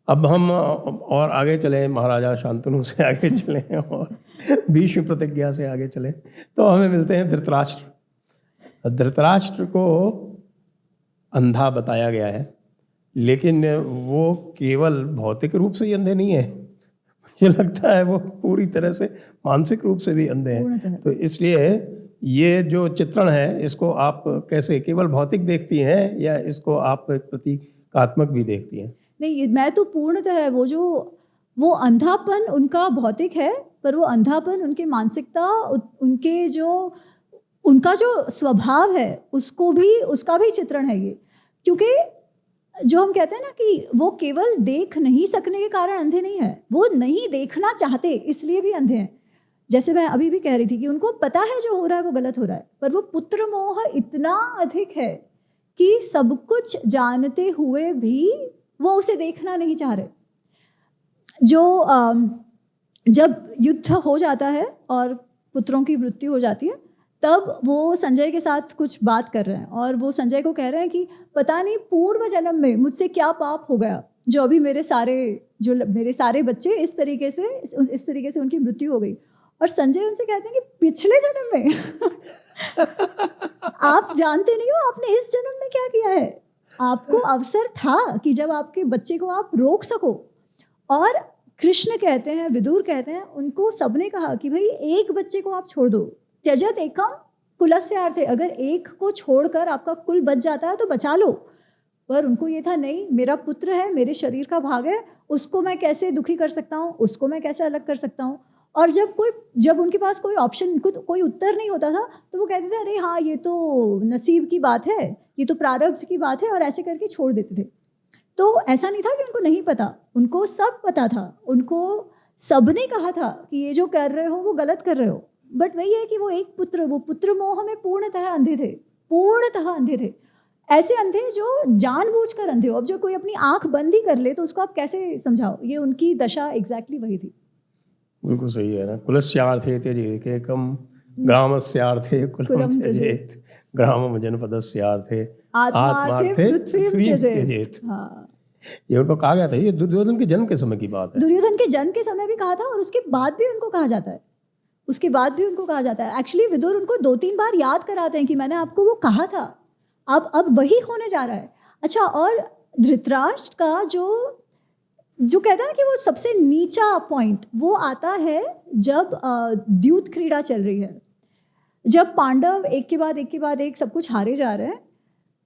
अब हम और आगे चलें, महाराजा शांतनु से आगे चलें और भीष्म प्रतिज्ञा से आगे चलें, तो हमें मिलते हैं धृतराष्ट्र। धृतराष्ट्र को अंधा बताया गया है, लेकिन वो केवल भौतिक रूप से ही अंधे नहीं है, मुझे लगता है वो पूरी तरह से मानसिक रूप से भी अंधे हैं। तो इसलिए ये जो चित्रण है, इसको आप कैसे केवल भौतिक देखती हैं या इसको आप प्रतीकात्मक भी देखती हैं? नहीं, मैं तो पूर्णतः वो अंधापन उनका भौतिक है, पर वो अंधापन उनके मानसिकता, उनका जो स्वभाव है उसका भी चित्रण है ये। क्योंकि जो हम कहते हैं ना कि वो केवल देख नहीं सकने के कारण अंधे नहीं है, वो नहीं देखना चाहते इसलिए भी अंधे हैं। जैसे मैं अभी भी कह रही थी कि उनको पता है जो हो रहा है वो गलत हो रहा है, पर वो पुत्र मोह इतना अधिक है कि सब कुछ जानते हुए भी वो उसे देखना नहीं चाह रहे। जब युद्ध हो जाता है और पुत्रों की मृत्यु हो जाती है, तब वो संजय के साथ कुछ बात कर रहे हैं और वो संजय को कह रहे हैं कि पता नहीं पूर्व जन्म में मुझसे क्या पाप हो गया, जो अभी मेरे सारे बच्चे इस तरीके से उनकी मृत्यु हो गई। और संजय उनसे कहते हैं कि पिछले जन्म में आप जानते नहीं हो आपने इस जन्म में क्या किया है। आपको अवसर था कि जब आपके बच्चे को आप रोक सको। और कृष्ण कहते हैं, विदुर कहते हैं, उनको सबने कहा कि भाई एक बच्चे को आप छोड़ दो, त्यजत एकम कुलस्यार्थे, अगर एक को छोड़कर आपका कुल बच जाता है तो बचा लो। पर उनको ये था नहीं, मेरा पुत्र है, मेरे शरीर का भाग है, उसको मैं कैसे दुखी कर सकता हूँ, उसको मैं कैसे अलग कर सकता हूँ। और जब उनके पास कोई ऑप्शन, कोई उत्तर नहीं होता था, तो वो कहते थे अरे हाँ ये तो नसीब की बात है, ये तो प्रारब्ध की बात है, और ऐसे करके छोड़ देते थे। तो ऐसा नहीं था कि उनको नहीं पता, उनको सब पता था, उनको सबने कहा था कि ये जो कर रहे हो वो गलत कर रहे हो। बट वही है कि वो पुत्र मोह में पूर्णतः अंधे थे। ऐसे अंधे जो जानबूझकर अंधे हो। अब जो कोई अपनी आंख बंद ही कर ले तो उसको आप कैसे समझाओ, ये उनकी दशा एग्जैक्टली वही थी। बिल्कुल सही है ना। कुलस्यार्थे त्यजेत एकम ग्रामस्यार्थे कुलम त्यजेत ग्रामम जनपदस्यार्थे आत्मार्थे पृथ्वीं त्यजेत। ये उनको कहा गया था, ये दुर्योधन के जन्म के समय की बात है। दुर्योधन के जन्म के समय भी कहा था, और उसके बाद भी उनको कहा जाता है। एक्चुअली विदुर उनको 2-3 बार याद कराते हैं कि मैंने आपको वो कहा था, अब वही होने जा रहा है। अच्छा, और धृतराष्ट्र का जो कहता है ना कि वो सबसे नीचा पॉइंट वो आता है जब द्यूत क्रीड़ा चल रही है, जब पांडव एक के बाद एक सब कुछ हारे जा रहे हैं,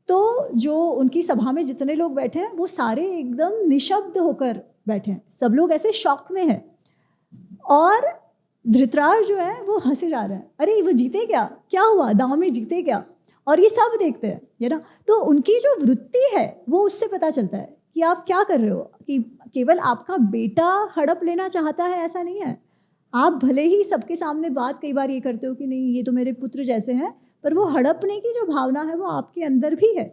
तो जो उनकी सभा में जितने लोग बैठे हैं वो सारे एकदम निशब्द होकर बैठे हैं, सब लोग ऐसे शॉक में हैं। और धृतराष्ट्र जो है वो हंसे जा रहे हैं, अरे वो जीते क्या हुआ, दांव में जीते क्या, और ये सब देखते हैं, है ना। तो उनकी जो वृत्ति है वो उससे पता चलता है कि आप क्या कर रहे हो, कि केवल आपका बेटा हड़प लेना चाहता है ऐसा नहीं है। आप भले ही सबके सामने बात कई बार ये करते हो कि नहीं ये तो मेरे पुत्र जैसे हैं, पर वो हड़पने की जो भावना है वो आपके अंदर भी है।